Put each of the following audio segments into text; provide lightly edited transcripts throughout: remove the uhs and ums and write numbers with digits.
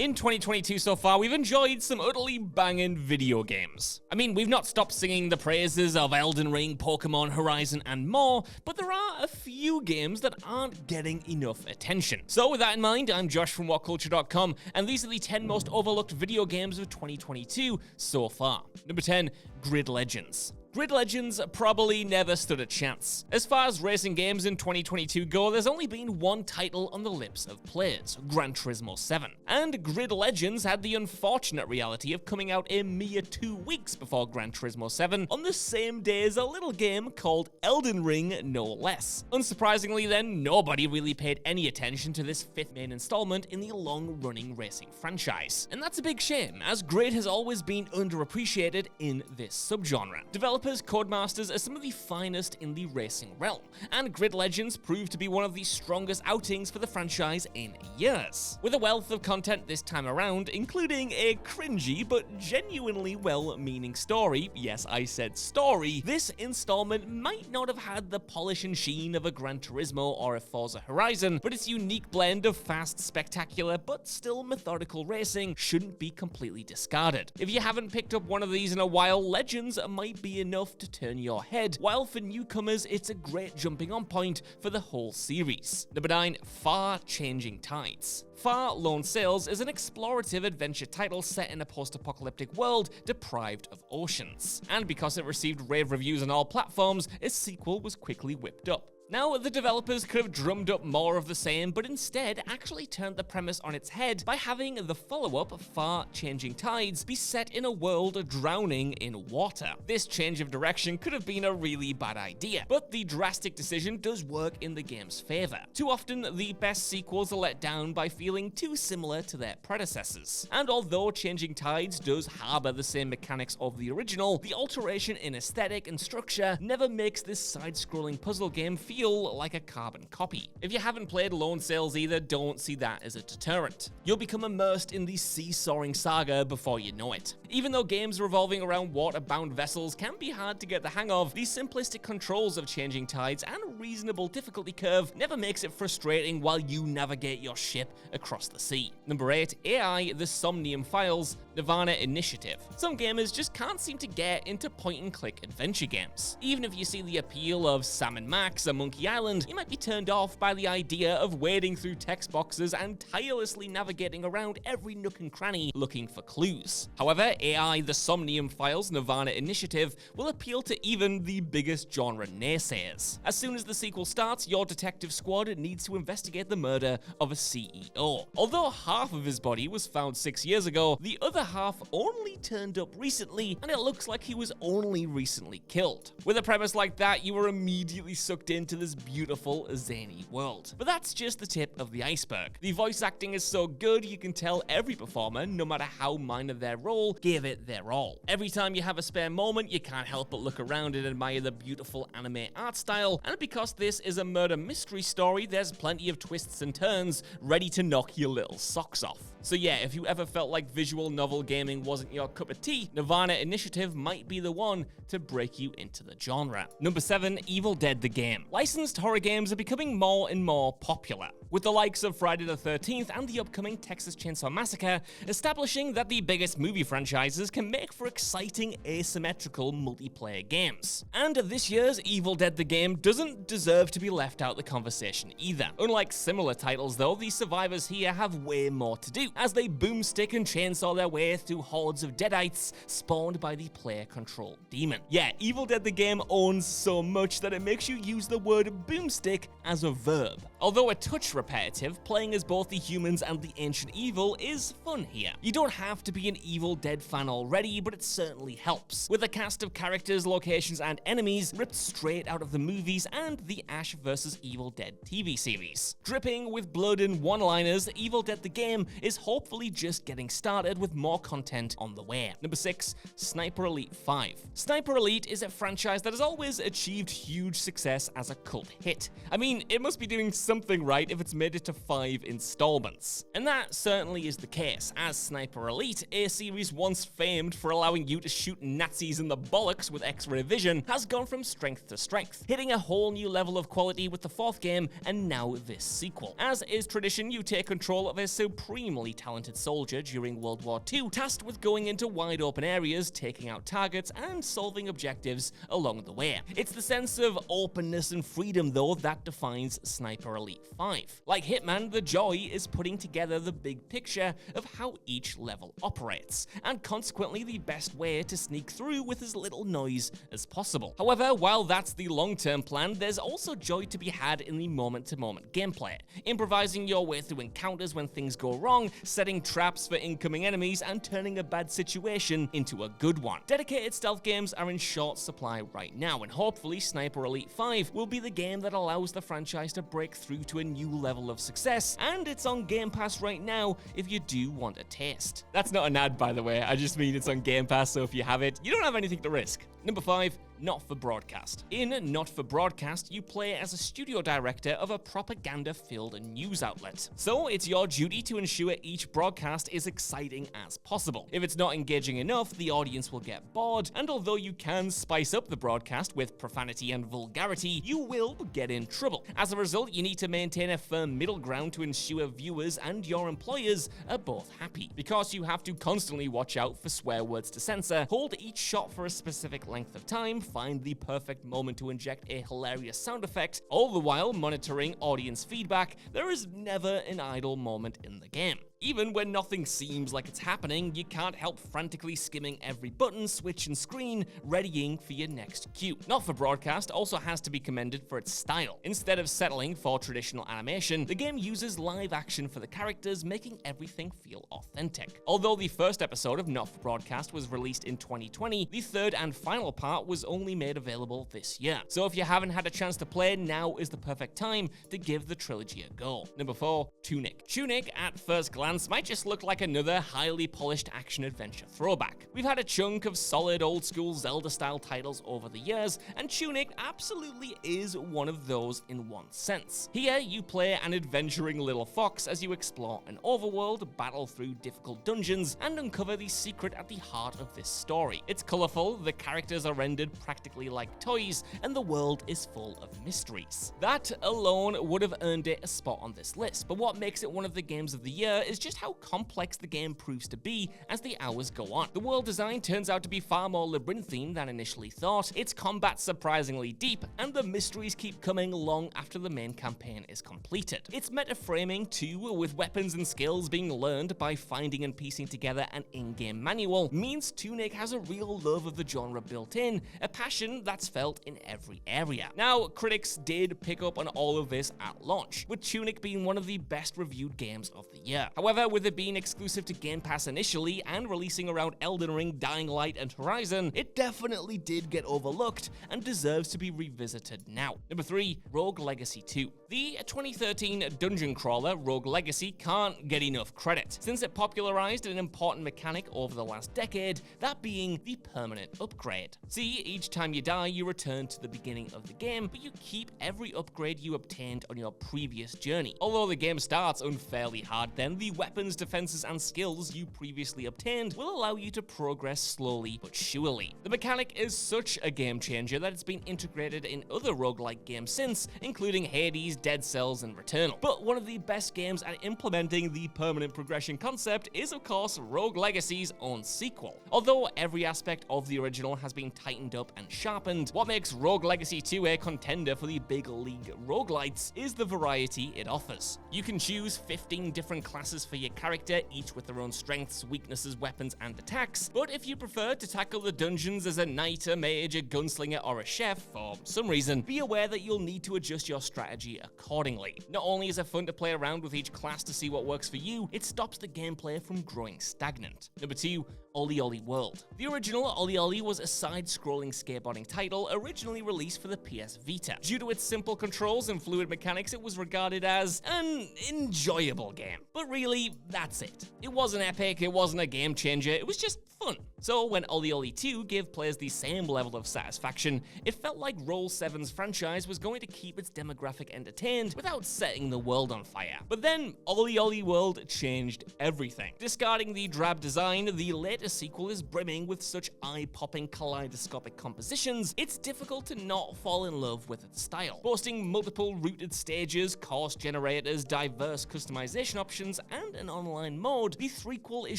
In 2022 so far, we've enjoyed some utterly banging video games. I mean, we've not stopped singing the praises of Elden Ring, Pokemon, Horizon, and more, but there are a few games that aren't getting enough attention. So with that in mind, I'm Josh from WhatCulture.com, and these are the 10 most overlooked video games of 2022 so far. Number 10, Grid Legends. Grid Legends probably never stood a chance. As far as racing games in 2022 go, there's only been one title on the lips of players, Gran Turismo 7. And Grid Legends had the unfortunate reality of coming out a mere 2 weeks before Gran Turismo 7 on the same day as a little game called Elden Ring, no less. Unsurprisingly then, nobody really paid any attention to this 5th main installment in the long-running racing franchise. And that's a big shame, as Grid has always been underappreciated in this subgenre. Developers, Codemasters are some of the finest in the racing realm, and Grid Legends proved to be one of the strongest outings for the franchise in years. With a wealth of content this time around, including a cringy but genuinely well-meaning story, yes, I said story, this installment might not have had the polish and sheen of a Gran Turismo or a Forza Horizon, but its unique blend of fast, spectacular, but still methodical racing shouldn't be completely discarded. If you haven't picked up one of these in a while, Legends might be enough to turn your head, while for newcomers, it's a great jumping on point for the whole series. Number 9, Far Changing Tides. Far Lone Sails is an explorative adventure title set in a post-apocalyptic world deprived of oceans. And because it received rave reviews on all platforms, a sequel was quickly whipped up. Now, the developers could have drummed up more of the same, but instead actually turned the premise on its head by having the follow-up, Far Changing Tides, be set in a world drowning in water. This change of direction could have been a really bad idea, but the drastic decision does work in the game's favor. Too often, the best sequels are let down by feeling too similar to their predecessors. And although Changing Tides does harbor the same mechanics of the original, the alteration in aesthetic and structure never makes this side-scrolling puzzle game feel like a carbon copy. If you haven't played Lone Sails either, don't see that as a deterrent. You'll become immersed in the sea-soaring saga before you know it. Even though games revolving around water-bound vessels can be hard to get the hang of, the simplistic controls of Changing Tides and reasonable difficulty curve never makes it frustrating while you navigate your ship across the sea. Number 8, AI The Somanium Files, Nirvana Initiative. Some gamers just can't seem to get into point-and-click adventure games. Even if you see the appeal of Sam and Max, a Monkey Island, you might be turned off by the idea of wading through text boxes and tirelessly navigating around every nook and cranny looking for clues. However, AI The Somnium Files Nirvana Initiative will appeal to even the biggest genre naysayers. As soon as the sequel starts, your detective squad needs to investigate the murder of a CEO. Although half of his body was found 6 years ago, the other half only turned up recently, and it looks like he was only recently killed. With a premise like that, you were immediately sucked into this beautiful, zany world. But that's just the tip of the iceberg. The voice acting is so good, you can tell every performer, no matter how minor their role, gave it their all. Every time you have a spare moment, you can't help but look around and admire the beautiful anime art style, and because this is a murder mystery story, there's plenty of twists and turns ready to knock your little socks off. So yeah, if you ever felt like visual novel gaming wasn't your cup of tea, Nirvana Initiative might be the one to break you into the genre. Number 7, Evil Dead the Game. Licensed horror games are becoming more and more popular, with the likes of Friday the 13th and the upcoming Texas Chainsaw Massacre establishing that the biggest movie franchises can make for exciting asymmetrical multiplayer games. And this year's Evil Dead the Game doesn't deserve to be left out the conversation either. Unlike similar titles though, the survivors here have way more to do, as they boomstick and chainsaw their way through hordes of deadites spawned by the player-controlled demon. Yeah, Evil Dead the Game owns so much that it makes you use the word boomstick as a verb. Although a touch repetitive, playing as both the humans and the ancient evil is fun here. You don't have to be an Evil Dead fan already, but it certainly helps, with a cast of characters, locations, and enemies ripped straight out of the movies and the Ash vs. Evil Dead TV series. Dripping with blood and one-liners, Evil Dead the Game is hopefully just getting started with more content on the way. Number 6, Sniper Elite 5. Sniper Elite is a franchise that has always achieved huge success as a cult hit. I mean, it must be doing something right if it's made it to 5 installments. And that certainly is the case, as Sniper Elite, a series once famed for allowing you to shoot Nazis in the bollocks with X-ray vision, has gone from strength to strength, hitting a whole new level of quality with the 4th game and now this sequel. As is tradition, you take control of a supremely incredibly talented soldier during World War II, tasked with going into wide open areas, taking out targets, and solving objectives along the way. It's the sense of openness and freedom, though, that defines Sniper Elite 5. Like Hitman, the joy is putting together the big picture of how each level operates, and consequently the best way to sneak through with as little noise as possible. However, while that's the long-term plan, there's also joy to be had in the moment-to-moment gameplay, improvising your way through encounters when things go wrong, setting traps for incoming enemies, and turning a bad situation into a good one. Dedicated stealth games are in short supply right now, and hopefully Sniper Elite 5 will be the game that allows the franchise to break through to a new level of success, and it's on Game Pass right now if you do want a taste. That's not an ad, by the way, I just mean it's on Game Pass, so if you have it, you don't have anything to risk. Number 5, Not for Broadcast. In Not for Broadcast, you play as a studio director of a propaganda-filled news outlet. So it's your duty to ensure each broadcast is exciting as possible. If it's not engaging enough, the audience will get bored, and although you can spice up the broadcast with profanity and vulgarity, you will get in trouble. As a result, you need to maintain a firm middle ground to ensure viewers and your employers are both happy. Because you have to constantly watch out for swear words to censor, hold each shot for a specific length of time, find the perfect moment to inject a hilarious sound effect, all the while monitoring audience feedback, there is never an idle moment in the game. Even when nothing seems like it's happening, you can't help frantically skimming every button, switch, and screen, readying for your next cue. Not for Broadcast also has to be commended for its style. Instead of settling for traditional animation, the game uses live action for the characters, making everything feel authentic. Although the first episode of Not for Broadcast was released in 2020, the third and final part was only made available this year. So if you haven't had a chance to play, now is the perfect time to give the trilogy a go. Number 4, Tunic. Tunic, at first glance, might just look like another highly polished action-adventure throwback. We've had a chunk of solid old-school Zelda-style titles over the years, and Tunic absolutely is one of those in one sense. Here, you play an adventuring little fox as you explore an overworld, battle through difficult dungeons, and uncover the secret at the heart of this story. It's colorful, the characters are rendered practically like toys, and the world is full of mysteries. That alone would have earned it a spot on this list, but what makes it one of the games of the year is just how complex the game proves to be as the hours go on. The world design turns out to be far more labyrinthine than initially thought, its combat surprisingly deep, and the mysteries keep coming long after the main campaign is completed. Its meta-framing too, with weapons and skills being learned by finding and piecing together an in-game manual, means Tunic has a real love of the genre built in, a passion that's felt in every area. Now, critics did pick up on all of this at launch, with Tunic being one of the best reviewed games of the year. However, with it being exclusive to Game Pass initially and releasing around Elden Ring, Dying Light, and Horizon, it definitely did get overlooked and deserves to be revisited now. Number 3, Rogue Legacy 2. The 2013 dungeon crawler Rogue Legacy can't get enough credit, since it popularized an important mechanic over the last decade, that being the permanent upgrade. See, each time you die, you return to the beginning of the game, but you keep every upgrade you obtained on your previous journey. Although the game starts unfairly hard then, the weapons, defenses, and skills you previously obtained will allow you to progress slowly but surely. The mechanic is such a game changer that it's been integrated in other roguelike games since, including Hades, Dead Cells, and Returnal. But one of the best games at implementing the permanent progression concept is, of course, Rogue Legacy's own sequel. Although every aspect of the original has been tightened up and sharpened, what makes Rogue Legacy 2 a contender for the big league roguelites is the variety it offers. You can choose 15 different classes for your character, each with their own strengths, weaknesses, weapons, and attacks, but if you prefer to tackle the dungeons as a knight, a mage, a gunslinger, or a chef, for some reason, be aware that you'll need to adjust your strategy accordingly. Not only is it fun to play around with each class to see what works for you, it stops the gameplay from growing stagnant. Number 2, Olly World. The original Olly was a side-scrolling skateboarding title originally released for the PS Vita. Due to its simple controls and fluid mechanics, it was regarded as an enjoyable game. But really, that's it. It wasn't epic, it wasn't a game changer, it was just fun. So when Olly 2 gave players the same level of satisfaction, it felt like Roll 7's franchise was going to keep its demographic entertained without setting the world on fire. But then Olly World changed everything. Discarding the drab design, the latest sequel is brimming with such eye-popping kaleidoscopic compositions, it's difficult to not fall in love with its style. Boasting multiple routed stages, course generators, diverse customization options, and an online mode, the threequel is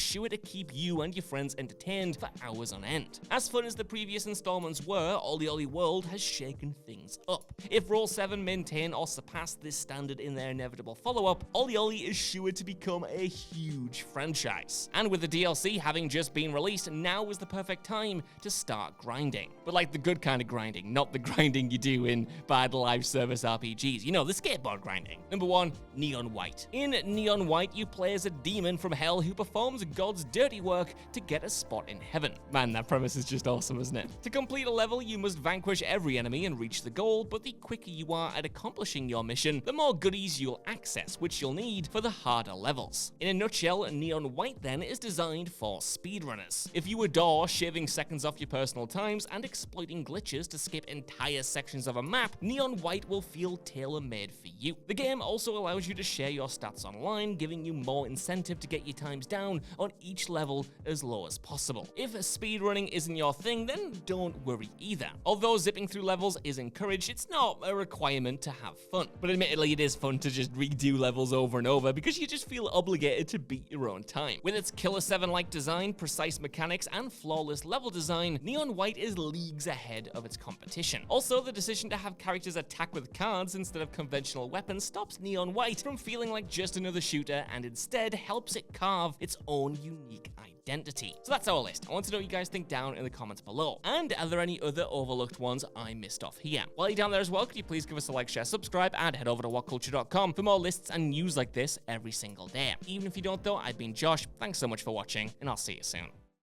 sure to keep you and your friends entertained for hours on end. As fun as the previous installments were, Olly World has shaken things up. If Roll 7 maintain or surpass this standard in their inevitable follow-up, Olly is sure to become a huge franchise. And with the DLC having just been released, now is the perfect time to start grinding. But like the good kind of grinding, not the grinding you do in bad live service RPGs. You know, the skateboard grinding. Number 1, Neon White. In Neon White, you play as a demon from hell who performs God's dirty work to get a spot in heaven. Man, that premise is just awesome, isn't it? To complete a level, you must vanquish every enemy and reach the goal, but the quicker you are at accomplishing your mission, the more goodies you'll access, which you'll need for the harder levels. In a nutshell, Neon White then is designed for speedrunners. If you adore shaving seconds off your personal times and exploiting glitches to skip entire sections of a map, Neon White will feel tailor-made for you. The game also allows you to share your stats online, giving you more incentive to get your times down on each level as low as possible. If speedrunning isn't your thing, then don't worry either. Although zipping through levels is encouraged, it's not a requirement to have fun. But admittedly, it is fun to just redo levels over and over because you just feel obligated to beat your own time. With its Killer 7-like design, precise mechanics, and flawless level design, Neon White is leagues ahead of its competition. Also, the decision to have characters attack with cards instead of conventional weapons stops Neon White from feeling like just another shooter and instead helps it carve its own unique identity. So that's our list. I want to know what you guys think down in the comments below. And are there any other overlooked ones I missed off here? While you're down there as well, could you please give us a like, share, subscribe, and head over to WhatCulture.com for more lists and news like this every single day. Even if you don't though, I've been Josh. Thanks so much for watching, and I'll see you soon.